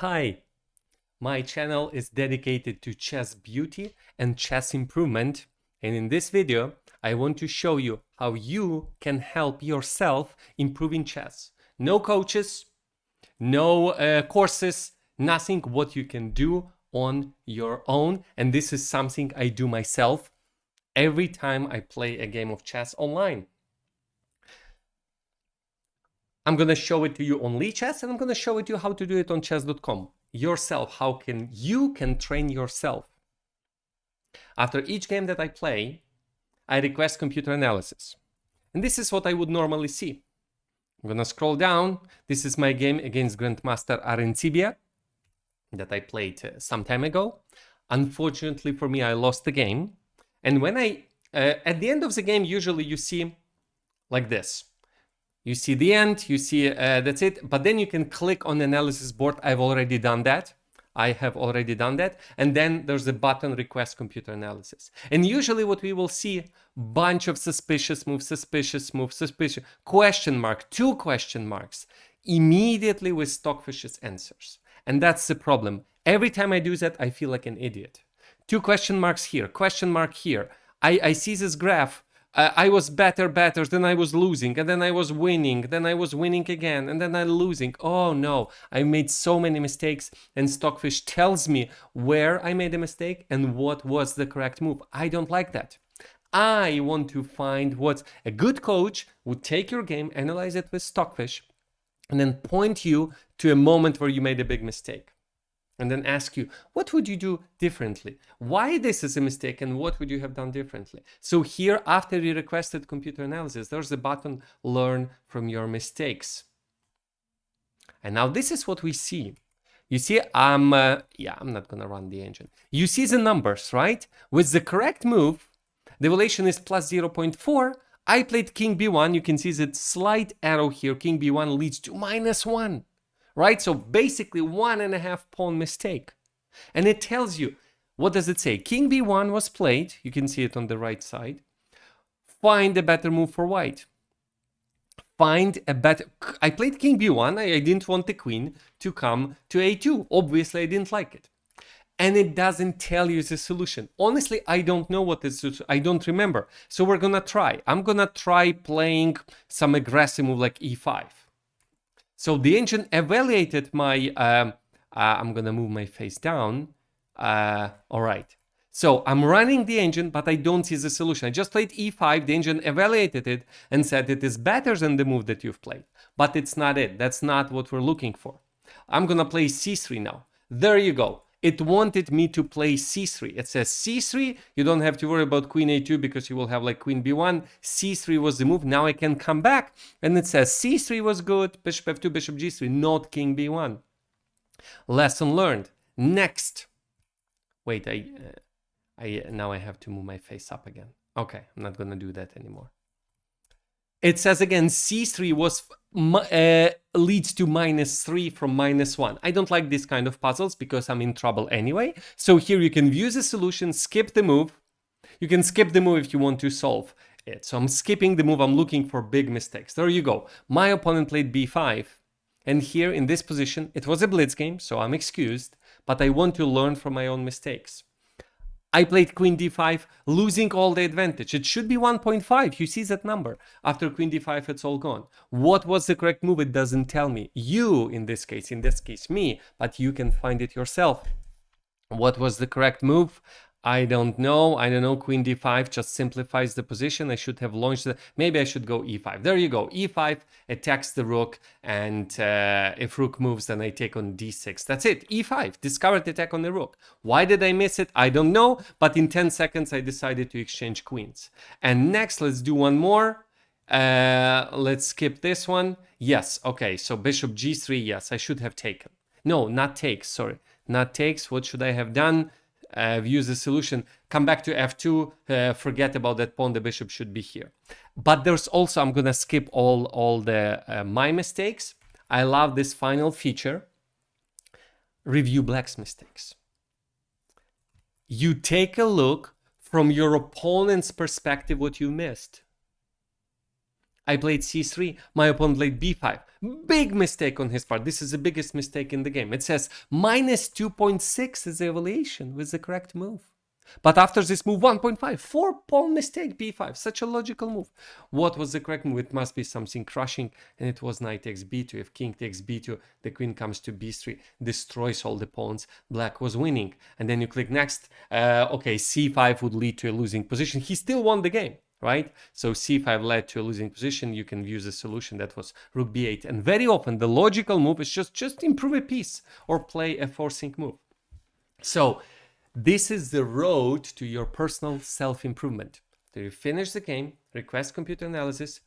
Hi, my channel is dedicated to chess beauty and chess improvement, and in this video I want to show you how you can help yourself improve in chess. No coaches, no courses, nothing, what you can do on your own, and this is something I do myself every time I play a game of chess online. I'm going to show it to you on Lichess, and I'm going to show it to you how to do it on chess.com yourself. How can you train yourself. After each game that I play, I request computer analysis. And this is what I would normally see. I'm going to scroll down. This is my game against grandmaster Oleksiyenko that I played some time ago. Unfortunately for me, I lost the game. And when at the end of the game, usually you see like this. You see the end, you see that's it, but then you can click on the analysis board. I've already done that. I have already done that. And then there's a button, request computer analysis. And usually what we will see, bunch of suspicious moves, question mark, 2 question marks, immediately with stockfish's answers. And that's the problem. Every time I do that, I feel like an idiot. 2 question marks here, question mark here. I see this graph. I was better, then I was losing, and then I was winning, then I was winning again, and then I'm losing. Oh no, I made so many mistakes, and Stockfish tells me where I made a mistake and what was the correct move. I don't like that. I want to find what a good coach would take your game, analyze it with Stockfish, and then point you to a moment where you made a big mistake. And then ask you, what would you do differently? Why this is a mistake and what would you have done differently? So here, after you requested computer analysis, there's a button, learn from your mistakes. And now this is what we see. You see, I'm not gonna run the engine. You see the numbers, right? With the correct move, the evaluation is plus 0.4. I played king b1. You can see that slight arrow here, king b1 leads to -1. Right? So basically 1.5 pawn mistake. And it tells you, what does it say? King b1 was played. You can see it on the right side. Find a better move for white. Find a better... I played king b1. I didn't want the queen to come to a2. Obviously, I didn't like it. And it doesn't tell you the solution. Honestly, I don't know what is. I don't remember. So we're going to try. I'm going to try playing some aggressive move like e5. So the engine evaluated my, I'm gonna move my face down. All right. So I'm running the engine, but I don't see the solution. I just played e5, the engine evaluated it and said it is better than the move that you've played. But it's not it. That's not what we're looking for. I'm gonna play c3 now. There you go. It wanted me to play c3. It says c3, you don't have to worry about queen a2 because you will have like queen b1. c3 was the move. Now I can come back and it says c3 was good, bishop f2, bishop g3, not king b1. Lesson learned. Next. Wait, now I have to move my face up again. Okay, I'm not gonna do that anymore. It says again, c3 was leads to -3 from -1. I don't like this kind of puzzles because I'm in trouble anyway. So here you can view the solution, skip the move. You can skip the move if you want to solve it. So I'm skipping the move. I'm looking for big mistakes. There you go. My opponent played b5. And here in this position, it was a blitz game, so I'm excused. But I want to learn from my own mistakes. I played queen d5, losing all the advantage. It should be 1.5. You see that number. After queen d5, it's all gone. What was the correct move? It doesn't tell me. You, in this case me, but you can find it yourself. What was the correct move? I don't know. Queen d5 just simplifies the position. I should have launched the... Maybe I should go e5. There you go. e5 attacks the rook. And if rook moves, then I take on d6. That's it. e5. Discovered attack on the rook. Why did I miss it? I don't know. But in 10 seconds, I decided to exchange queens. And next, let's do one more. Let's skip this one. Yes. Okay. So bishop g3. Yes, I should have taken. No, not takes. Sorry. Not takes. What should I have done? View the solution, come back to f2, forget about that pawn, the bishop should be here. But there's also, I'm gonna skip all the my mistakes. I love this final feature, review black's mistakes. You take a look from your opponent's perspective what you missed. I played c3, my opponent played b5. Big mistake on his part. This is the biggest mistake in the game. It says minus 2.6 is the evaluation with the correct move. But after this move, 1.5, 4-pawn mistake, b5, such a logical move. What was the correct move? It must be something crushing, and it was knight takes b2. If king takes b2, the queen comes to b3, destroys all the pawns. Black was winning. And then you click next. Okay, c5 would lead to a losing position. He still won the game, right? So c5 led to a losing position. You can use a solution that was rook b8. And very often, the logical move is just improve a piece or play a forcing move. So this is the road to your personal self-improvement. So you finish the game, request computer analysis,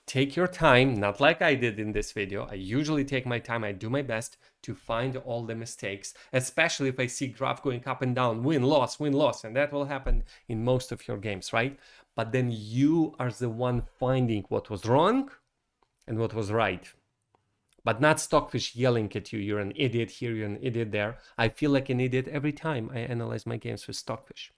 take your time, not like I did in this video. I usually take my time, I do my best to find all the mistakes, especially if I see graph going up and down, win, loss, and that will happen in most of your games, right? But then you are the one finding what was wrong and what was right. But not Stockfish yelling at you, you're an idiot here, you're an idiot there. I feel like an idiot every time I analyze my games with Stockfish.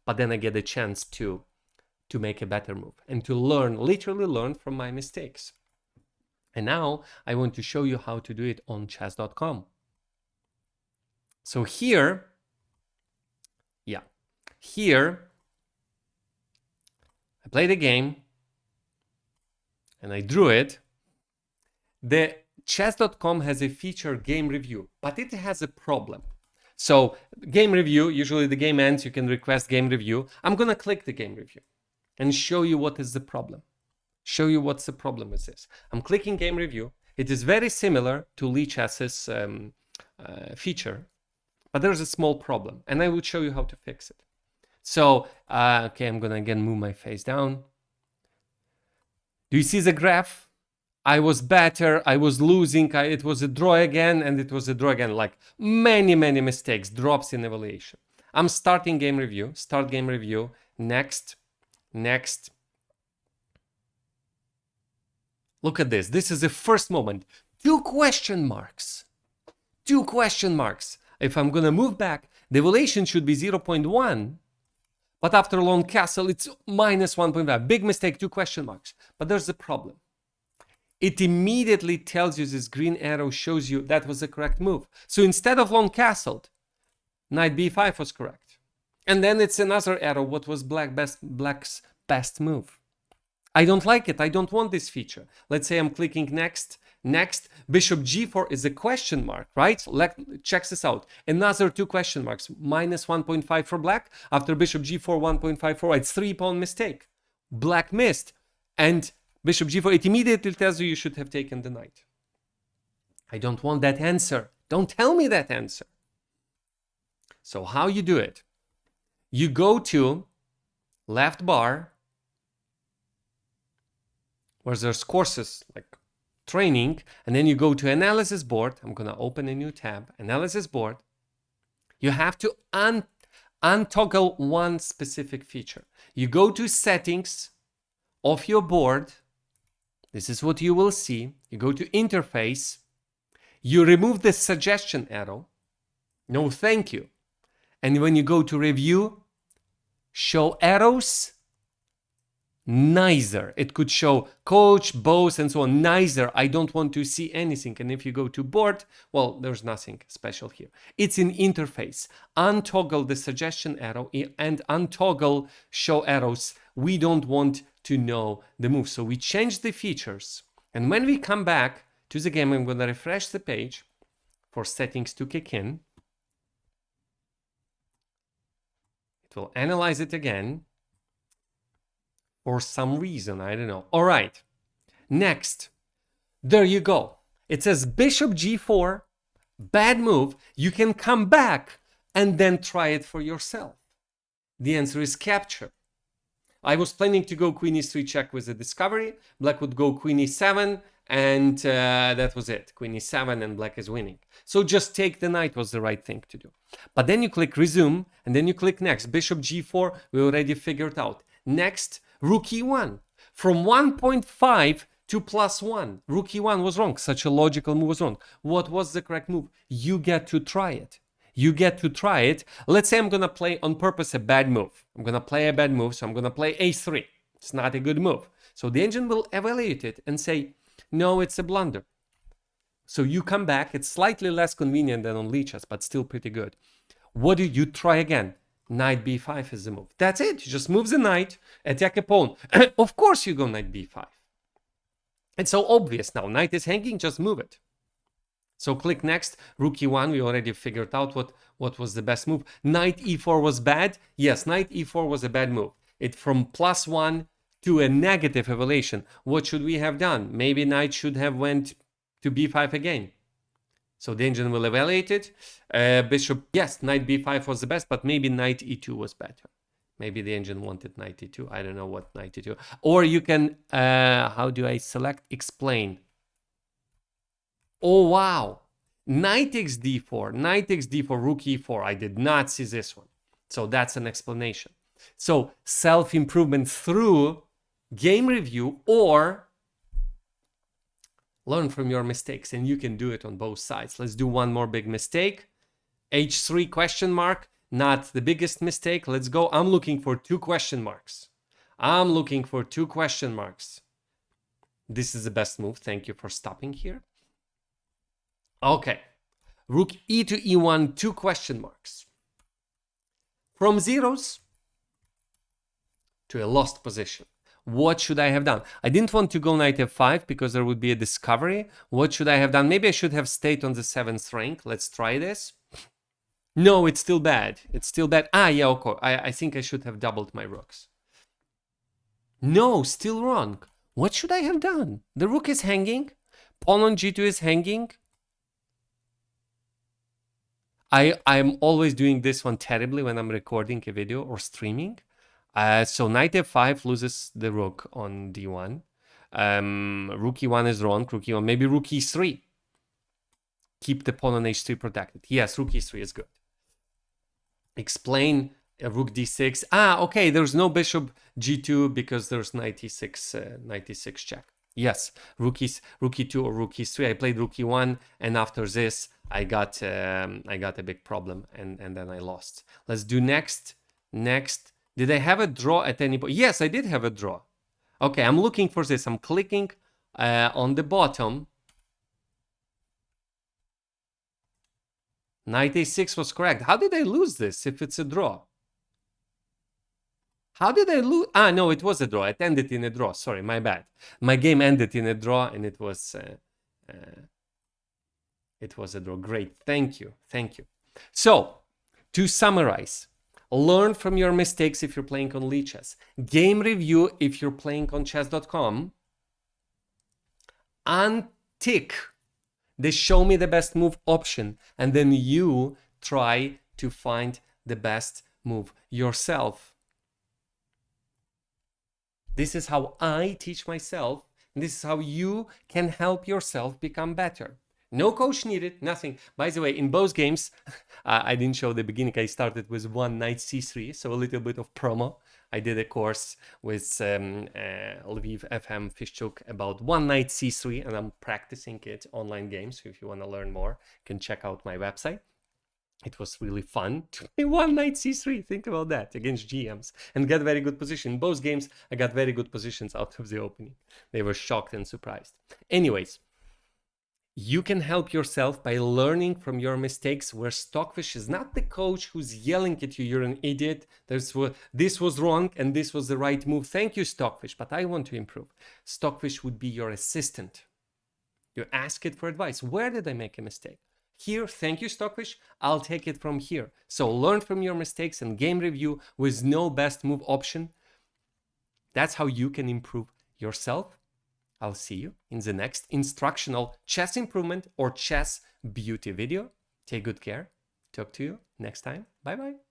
But then I get a chance to make a better move and to learn, literally learn from my mistakes. And now I want to show you how to do it on chess.com. So here I played a game and I drew it. The chess.com has a feature game review, but it has a problem. So game review, usually the game ends, you can request game review. I'm going to click the game review and show you what is the problem. Show you what's the problem with this. I'm clicking game review. It is very similar to Lichess's feature, but there's a small problem and I will show you how to fix it. So, okay, I'm going to again move my face down. Do you see the graph? I was better, I was losing, it was a draw again, and it was a draw again, like many mistakes, drops in evaluation. I'm starting game review, start game review, next. Look at this, this is the first moment, 2 question marks. 2 question marks. If I'm gonna move back, the evaluation should be 0.1, but after long castle, it's minus 1.5, big mistake, 2 question marks. But there's a problem. It immediately tells you, this green arrow shows you that was the correct move. So instead of long castled, knight b5 was correct. And then it's another arrow, what was black's best move. I don't like it, I don't want this feature. Let's say I'm clicking next, bishop g4 is a question mark, right? Check this out, another 2 question marks, minus 1.5 for black, after bishop g4, 1.5 for white, it's 3-pawn mistake. Black missed, and bishop g4, it immediately tells you should have taken the knight. I don't want that answer. Don't tell me that answer. So how you do it? You go to left bar, where there's courses like training, and then you go to analysis board. I'm going to open a new tab, analysis board. You have to untoggle one specific feature. You go to settings of your board. This is what you will see. You go to interface. You remove the suggestion arrow. No, thank you. And when you go to review, show arrows, neither. It could show coach, boss, and so on. Neither. I don't want to see anything. And if you go to board, well, there's nothing special here. It's in interface. Untoggle the suggestion arrow and untoggle show arrows. We don't want to know the move. So we change the features. And when we come back to the game, I'm going to refresh the page for settings to kick in. It will analyze it again. For some reason, I don't know. All right, next. There you go. It says bishop g4, bad move. You can come back and then try it for yourself. The answer is capture. I was planning to go queen e3 check with the discovery. Black would go queen e7, and that was it. Queen e7 and black is winning. So just take the knight was the right thing to do. But then you click resume, and then you click next. Bishop g4, we already figured out. Next, rook e1. From 1.5 to +1. Rook e1 was wrong. Such a logical move was wrong. What was the correct move? You get to try it. You get to try it. Let's say I'm going to play on purpose a bad move. I'm going to play a bad move, so I'm going to play a3. It's not a good move. So the engine will evaluate it and say, no, it's a blunder. So you come back, it's slightly less convenient than on Lichess, but still pretty good. What do you try again? Knight b5 is the move. That's it. You just move the knight, attack a pawn. Of course you go knight b5. It's so obvious now. Knight is hanging, just move it. So click next. Rook e1, we already figured out what was the best move. Knight e4 was bad. Yes, knight e4 was a bad move. It from +1 to a negative evaluation. What should we have done? Maybe knight should have went to b5 again. So the engine will evaluate it. Bishop, yes, knight b5 was the best, but maybe knight e2 was better. Maybe the engine wanted knight e2. I don't know what knight e2. Or you can, how do I select? Explain. Oh, wow. Knight x d4, knight x d4, rook e4. I did not see this one. So that's an explanation. So self-improvement through game review or learn from your mistakes, and you can do it on both sides. Let's do one more big mistake. h3 question mark, not the biggest mistake. Let's go. I'm looking for 2 question marks. I'm looking for 2 question marks. This is the best move. Thank you for stopping here. Okay. Rook e to e1, 2 question marks. From zeros to a lost position. What should I have done? I didn't want to go knight f5 because there would be a discovery. What should I have done? Maybe I should have stayed on the 7th rank. Let's try this. No, it's still bad. It's still bad. Ah, yeah, okay. I think I should have doubled my rooks. No, still wrong. What should I have done? The rook is hanging. Pawn on g2 is hanging. I'm always doing this one terribly when I'm recording a video or streaming. So knight f5 loses the rook on d1. Rook e1 is wrong. Rook e1, maybe rook e3. Keep the pawn on h3 protected. Yes, rook e3 is good. Explain rook d6. Ah, okay, there's no bishop g2 because there's knight e6 check. Yes, rook e2 or rook e3. I played rook e1, and after this, I got a big problem, and then I lost. Let's do next. Did I have a draw at any point? Yes, I did have a draw. Okay, I'm looking for this. I'm clicking on the bottom. Knight a6 was correct. How did I lose this if it's a draw? How did I lose? Ah, no, it was a draw. It ended in a draw. Sorry, my bad. My game ended in a draw, and it was a draw. Great. Thank you. So, to summarize, learn from your mistakes if you're playing on Lichess. Game review if you're playing on chess.com. Untick the show me the best move option, and then you try to find the best move yourself. This is how I teach myself, and this is how you can help yourself become better. No coach needed, nothing. By the way, in both games, I didn't show the beginning. I started with one knight c3, so a little bit of promo. I did a course with Lviv FM Fishchuk about one knight c3, and I'm practicing it online games. So if you want to learn more, you can check out my website. It was really fun to play one knight c3. Think about that against GMs and get very good position. In both games, I got very good positions out of the opening. They were shocked and surprised. Anyways, you can help yourself by learning from your mistakes, where Stockfish is not the coach who's yelling at you, you're an idiot, this was wrong and this was the right move. Thank you, Stockfish, but I want to improve. Stockfish would be your assistant. You ask it for advice. Where did I make a mistake? Here, thank you, Stockfish, I'll take it from here. So learn from your mistakes and game review with no best move option. That's how you can improve yourself. I'll see you in the next instructional chess improvement or chess beauty video. Take good care. Talk to you next time. Bye-bye.